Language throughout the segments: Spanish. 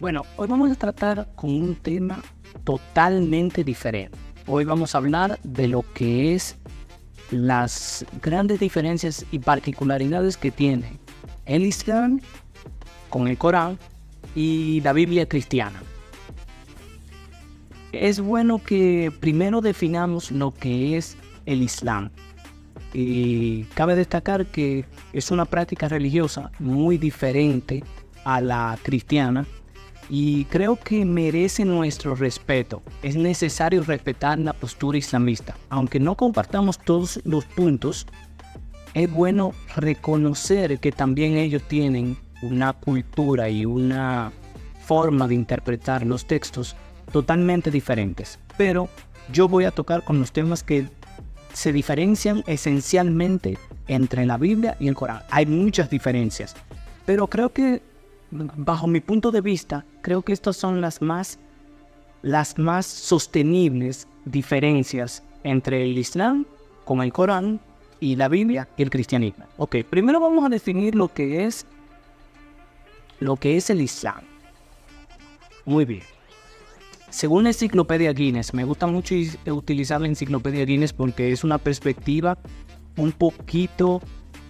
Bueno, hoy vamos a tratar con un tema totalmente diferente. Hoy vamos a hablar de lo que es las grandes diferencias y particularidades que tiene el Islam con el Corán y la Biblia cristiana. Es bueno que primero definamos lo que es el Islam. Y cabe destacar que es una práctica religiosa muy diferente a la cristiana y creo que merece nuestro respeto. Es necesario respetar la postura islamista. Aunque no compartamos todos los puntos, es bueno reconocer que también ellos tienen una cultura y una forma de interpretar los textos totalmente diferentes. Pero yo voy a tocar con los temas que se diferencian esencialmente entre la Biblia y el Corán. Hay muchas diferencias, pero creo que, bajo mi punto de vista, creo que estas son las más sostenibles diferencias entre el Islam con el Corán y la Biblia y el cristianismo. Ok, primero vamos a definir lo que es el Islam. Muy bien. Según la enciclopedia Guinness, me gusta mucho utilizar la enciclopedia Guinness porque es una perspectiva un poquito,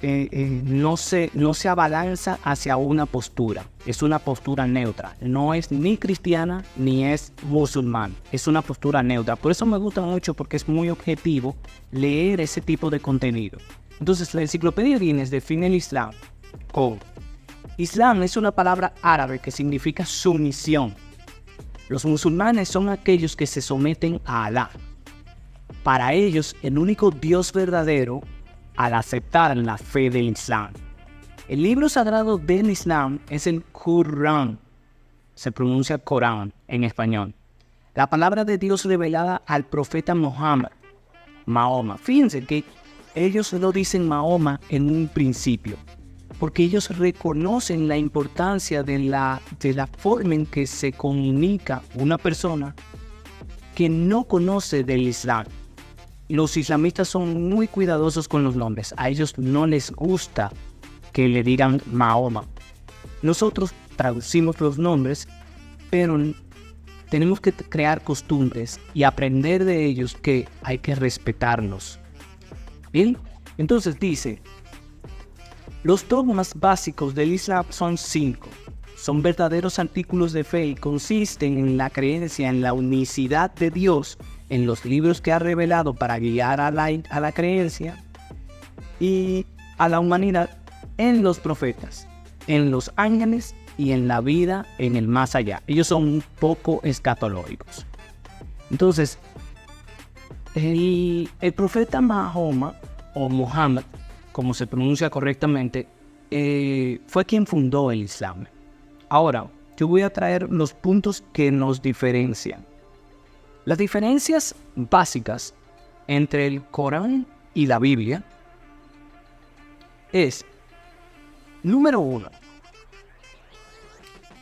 no se abalanza hacia una postura. Es una postura neutra. No es ni cristiana ni es musulmán. Es una postura neutra. Por eso me gusta mucho, porque es muy objetivo leer ese tipo de contenido. Entonces, la enciclopedia Guinness define el Islam como: Islam es una palabra árabe que significa sumisión. Los musulmanes son aquellos que se someten a Alá. Para ellos, el único Dios verdadero, al aceptar la fe del Islam. El libro sagrado del Islam es el Corán. Se pronuncia Corán en español. La palabra de Dios revelada al profeta Muhammad, Mahoma. Fíjense que ellos lo dicen Mahoma en un principio, porque ellos reconocen la importancia de la forma en que se comunica una persona que no conoce del Islam. Los islamistas son muy cuidadosos con los nombres. A ellos no les gusta que le digan Mahoma. Nosotros traducimos los nombres, pero tenemos que crear costumbres y aprender de ellos que hay que respetarlos. Bien, entonces dice: los dogmas básicos del Islam son 5. Son verdaderos artículos de fe y consisten en la creencia en la unicidad de Dios, en los libros que ha revelado para guiar a la creencia y a la humanidad, en los profetas, en los ángeles y en la vida en el más allá. Ellos son un poco escatológicos. Entonces, el profeta Mahoma, o Muhammad, como se pronuncia correctamente, fue quien fundó el Islam. Ahora, yo voy a traer los puntos que nos diferencian. Las diferencias básicas entre el Corán y la Biblia es: número 1,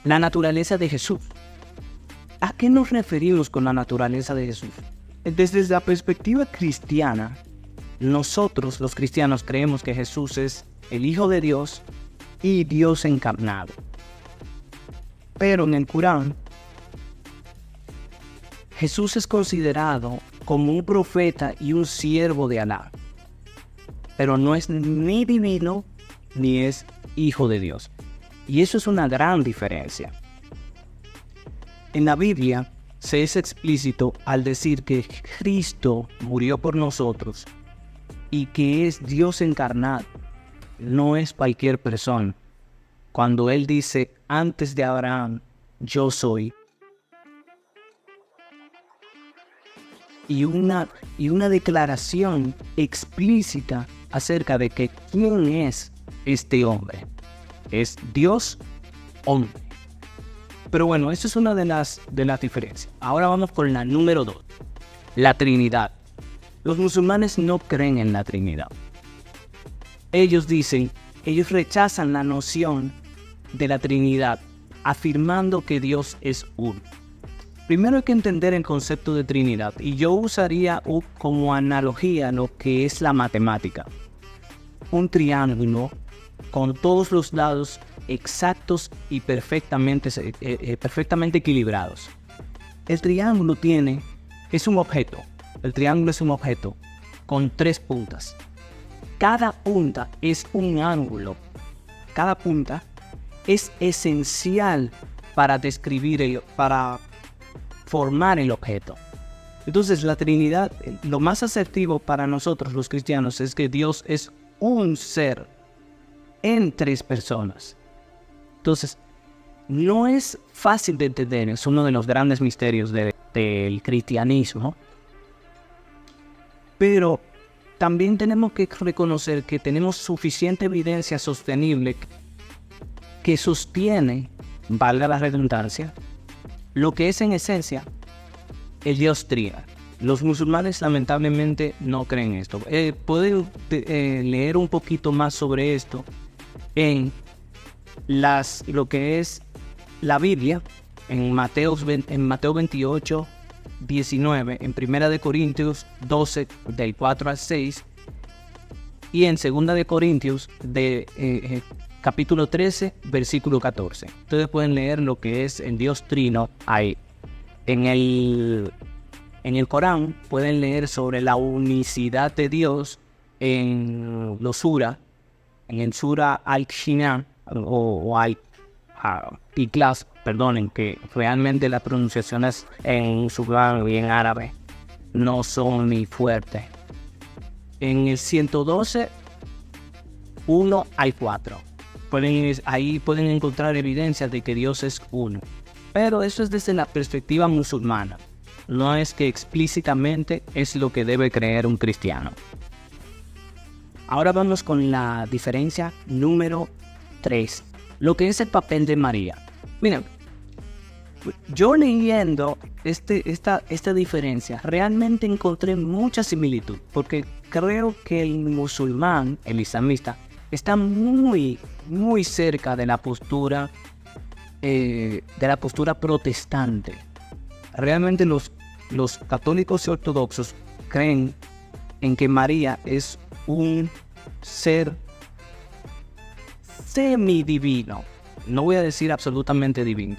la naturaleza de Jesús. ¿A qué nos referimos con la naturaleza de Jesús? Desde la perspectiva cristiana, nosotros los cristianos creemos que Jesús es el Hijo de Dios y Dios encarnado. Pero en el Corán, Jesús es considerado como un profeta y un siervo de Alá, pero no es ni divino ni es Hijo de Dios. Y eso es una gran diferencia. En la Biblia se es explícito al decir que Cristo murió por nosotros y que es Dios encarnado, no es cualquier persona. Cuando Él dice: antes de Abraham, yo soy. Y una declaración explícita acerca de que quién es este hombre. Es Dios hombre. Pero bueno, esa es una de las diferencias. Ahora vamos con la número 2. La Trinidad. Los musulmanes no creen en la Trinidad. Ellos rechazan la noción de la Trinidad, afirmando que Dios es uno. Primero hay que entender el concepto de Trinidad, y yo usaría como analogía lo que es la matemática. un triángulo con todos los lados exactos y perfectamente equilibrados. El triángulo es un objeto. El triángulo es un objeto con 3 puntas. Cada punta es un ángulo. Cada punta es esencial para para formar el objeto. Entonces, la Trinidad, lo más asertivo para nosotros los cristianos es que Dios es un ser en 3 personas. Entonces, no es fácil de entender, es uno de los grandes misterios del cristianismo, pero también tenemos que reconocer que tenemos suficiente evidencia sostenible que sostiene, valga la redundancia, lo que es en esencia el Dios Trino. Los musulmanes lamentablemente no creen esto. Pueden leer un poquito más sobre esto en lo que es la Biblia, en Mateo 28, 19, en 1 Corintios 12, del 4 al 6, y en 2 Corintios capítulo 13, versículo 14. Ustedes pueden leer lo que es el Dios Trino ahí. En el Corán pueden leer sobre la unicidad de Dios en los sura, en el sura Al-Shinan o Al-Ikhlas, perdonen, que realmente las pronunciaciones en musulmán y en árabe no son ni fuertes. En el 112, 1 al 4. Ahí pueden encontrar evidencias de que Dios es uno. Pero eso es desde la perspectiva musulmana. No es que explícitamente es lo que debe creer un cristiano. Ahora vamos con la diferencia número 3. Lo que es el papel de María. Miren, yo leyendo esta diferencia, realmente encontré mucha similitud. Porque creo que el musulmán, el islamista, está muy, muy cerca de la postura protestante. Realmente los católicos y ortodoxos creen en que María es un ser semidivino. No voy a decir absolutamente divino,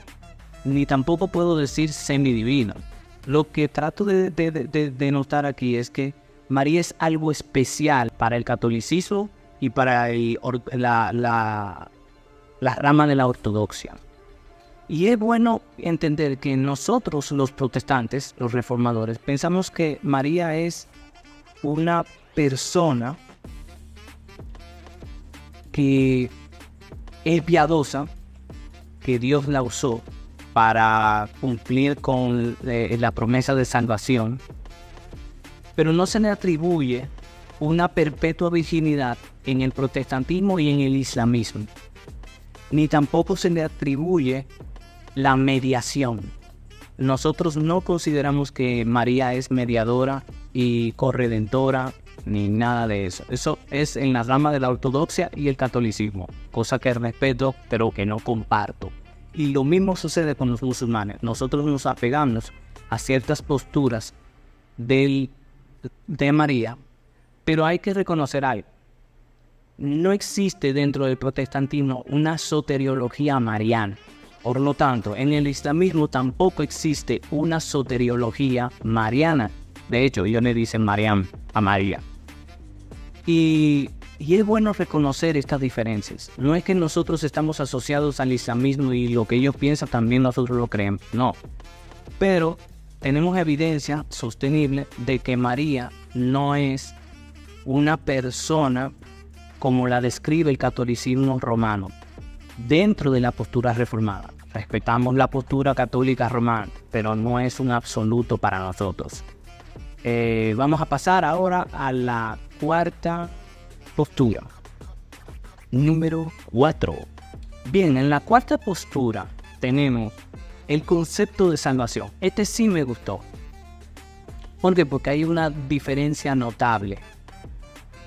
ni tampoco puedo decir semidivino. Lo que trato de notar aquí es que María es algo especial para el catolicismo y para la rama de la ortodoxia. Y es bueno entender que nosotros, los protestantes, los reformadores, pensamos que María es una persona que es piadosa, que Dios la usó para cumplir con la promesa de salvación, pero no se le atribuye una perpetua virginidad en el protestantismo y en el islamismo, ni tampoco se le atribuye la mediación. Nosotros no consideramos que María es mediadora y corredentora, ni nada de eso. Eso es en la rama de la ortodoxia y el catolicismo, cosa que respeto, pero que no comparto. Y lo mismo sucede con los musulmanes. Nosotros nos apegamos a ciertas posturas de María, pero hay que reconocer algo. No existe dentro del protestantismo una soteriología mariana. Por lo tanto, en el islamismo tampoco existe una soteriología mariana. De hecho, ellos le dicen Mariam a María. Y es bueno reconocer estas diferencias. No es que nosotros estamos asociados al islamismo y lo que ellos piensan también nosotros lo creemos. No. Pero tenemos evidencia sostenible de que María no es una persona como la describe el catolicismo romano, dentro de la postura reformada. Respetamos la postura católica romana, pero no es un absoluto para nosotros. Vamos a pasar ahora a la cuarta postura. Número 4. Bien, en la cuarta postura tenemos el concepto de salvación. Este sí me gustó. ¿Por qué? Porque hay una diferencia notable.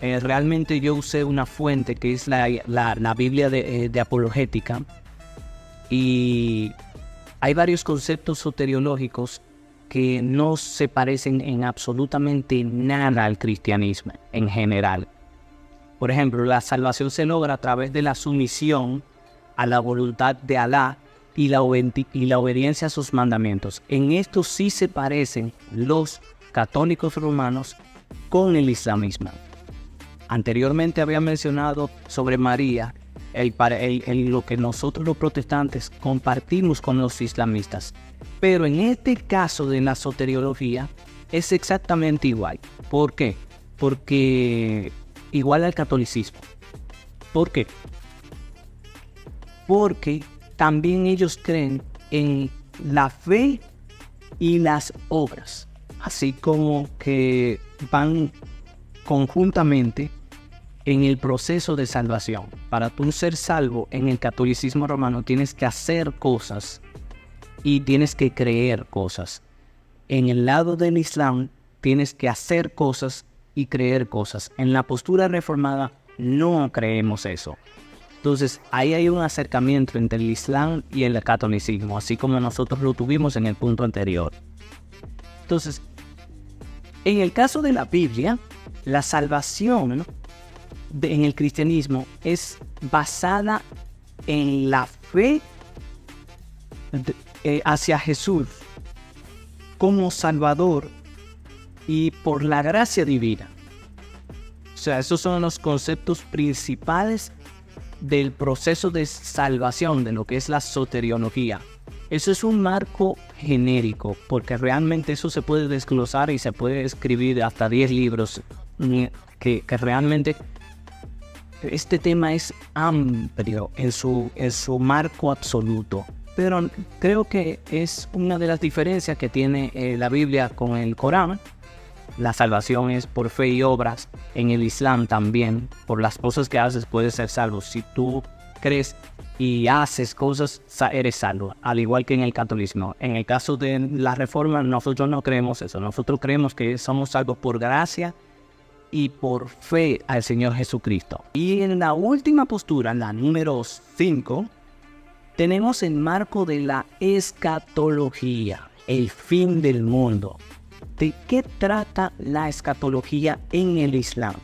Realmente yo usé una fuente que es la Biblia de apologética, y hay varios conceptos soteriológicos que no se parecen en absolutamente nada al cristianismo en general. Por ejemplo, la salvación se logra a través de la sumisión a la voluntad de Alá y la obediencia a sus mandamientos. En esto sí se parecen los católicos romanos con el islamismo. Anteriormente había mencionado sobre María, lo que nosotros los protestantes compartimos con los islamistas. Pero en este caso de la soteriología es exactamente igual. ¿Por qué? Porque igual al catolicismo. ¿Por qué? Porque también ellos creen en la fe y las obras, así como que van conjuntamente en el proceso de salvación. Para tú ser salvo en el catolicismo romano tienes que hacer cosas y tienes que creer cosas. En el lado del Islam tienes que hacer cosas y creer cosas. En la postura reformada no creemos eso. Entonces ahí hay un acercamiento entre el Islam y el catolicismo, así como nosotros lo tuvimos en el punto anterior. Entonces, en el caso de la Biblia, la salvación en el cristianismo es basada en la fe hacia Jesús como Salvador y por la gracia divina. O sea, esos son los conceptos principales del proceso de salvación, de lo que es la soteriología. Eso es un marco genérico, porque realmente eso se puede desglosar y se puede escribir hasta 10 libros, que realmente este tema es amplio en su marco absoluto. Pero creo que es una de las diferencias que tiene la Biblia con el Corán. La salvación es por fe y obras. En el Islam también, por las cosas que haces puedes ser salvo. Si tú crees y haces cosas, eres salvo, al igual que en el catolicismo. En el caso de la reforma, nosotros no creemos eso. Nosotros creemos que somos salvos por gracia y por fe al Señor Jesucristo. Y en la última postura, la número 5, tenemos el marco de la escatología, el fin del mundo. ¿De qué trata la escatología en el Islam?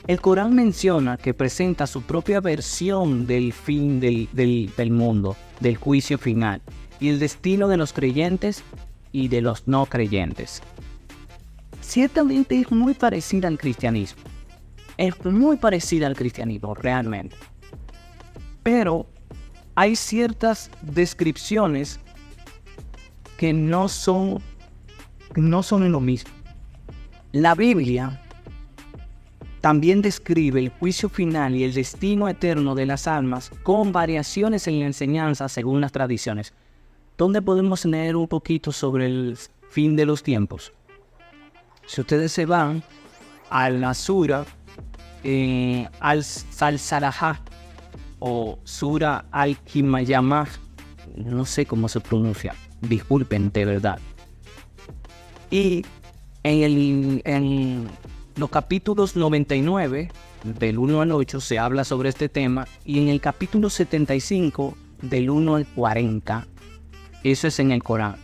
El Corán menciona que presenta su propia versión del fin del mundo, del juicio final, y el destino de los creyentes y de los no creyentes. Ciertamente es muy parecida al cristianismo. Es muy parecida al cristianismo, realmente. Pero hay ciertas descripciones que no son lo mismo. La Biblia también describe el juicio final y el destino eterno de las almas con variaciones en la enseñanza según las tradiciones. ¿Dónde podemos leer un poquito sobre el fin de los tiempos? Si ustedes se van a la Sura al-Salahah o Sura al-Himayamah, no sé cómo se pronuncia, disculpen de verdad. Y en los capítulos 99, del 1 al 8, se habla sobre este tema. Y en el capítulo 75, del 1 al 40, eso es en el Corán.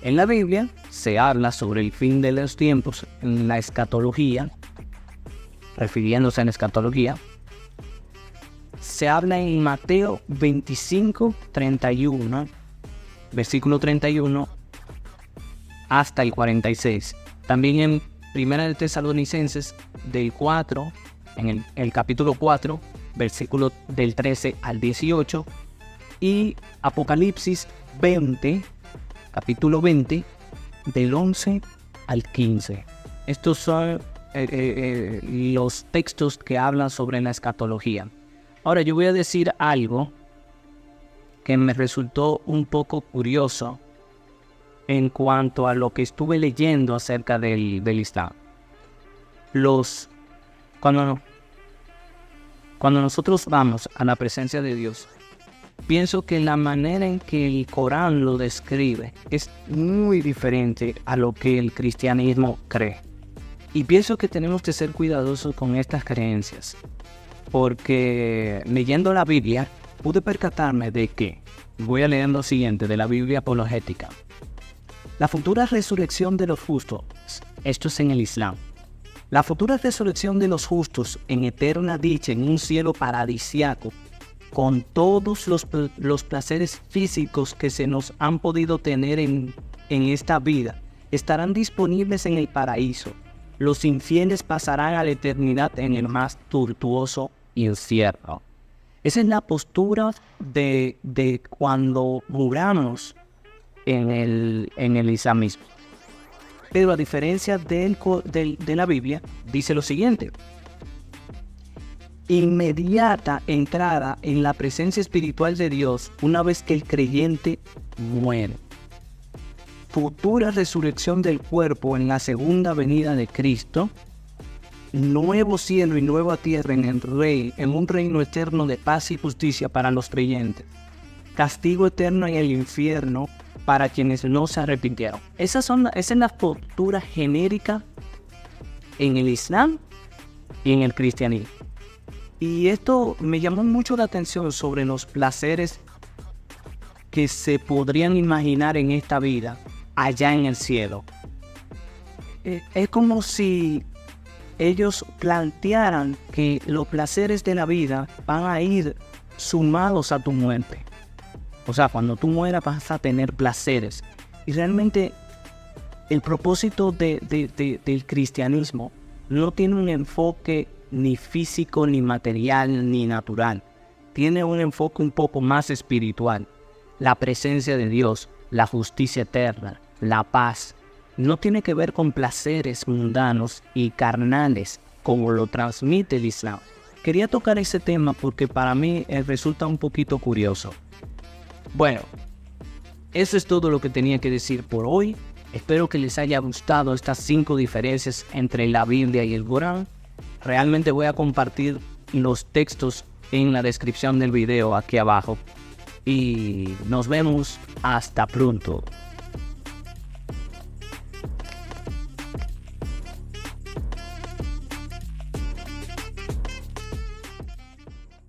En la Biblia se habla sobre el fin de los tiempos, en la escatología, refiriéndose a la escatología. Se habla en Mateo 25, 31, versículo 31, hasta el 46. También en Primera de Tesalonicenses del 4, en el capítulo 4, versículo del 13 al 18, y Apocalipsis 20, capítulo 20, del 11 al 15. Estos son los textos que hablan sobre la escatología. Ahora yo voy a decir algo que me resultó un poco curioso en cuanto a lo que estuve leyendo acerca del Islam. Cuando nosotros vamos a la presencia de Dios, pienso que la manera en que el Corán lo describe es muy diferente a lo que el cristianismo cree. Y pienso que tenemos que ser cuidadosos con estas creencias, porque leyendo la Biblia pude percatarme de que, voy a leer lo siguiente de la Biblia apologética: la futura resurrección de los justos, esto es en el Islam. La futura resurrección de los justos en eterna dicha en un cielo paradisiaco, con todos los placeres físicos que se nos han podido tener en esta vida, estarán disponibles en el paraíso. Los infieles pasarán a la eternidad en el más tortuoso infierno. Esa es la postura de cuando muramos en el islamismo. Pero a diferencia de la Biblia, dice lo siguiente: inmediata entrada en la presencia espiritual de Dios una vez que el creyente muere. Futura resurrección del cuerpo en la segunda venida de Cristo. Nuevo cielo y nueva tierra en un reino eterno de paz y justicia para los creyentes. Castigo eterno en el infierno para quienes no se arrepintieron. Esa es la postura genérica en el Islam y en el cristianismo. Y esto me llamó mucho la atención sobre los placeres que se podrían imaginar en esta vida, allá en el cielo. Es como si ellos plantearan que los placeres de la vida van a ir sumados a tu muerte. O sea, cuando tú mueras vas a tener placeres. Y realmente el propósito del cristianismo no tiene un enfoque ni físico, ni material, ni natural. Tiene un enfoque un poco más espiritual. La presencia de Dios, la justicia eterna, la paz. No tiene que ver con placeres mundanos y carnales como lo transmite el Islam. Quería tocar ese tema porque para mí resulta un poquito curioso. Bueno, eso es todo lo que tenía que decir por hoy. Espero que les haya gustado estas 5 diferencias entre la Biblia y el Corán. Realmente voy a compartir los textos en la descripción del video aquí abajo. Y nos vemos hasta pronto.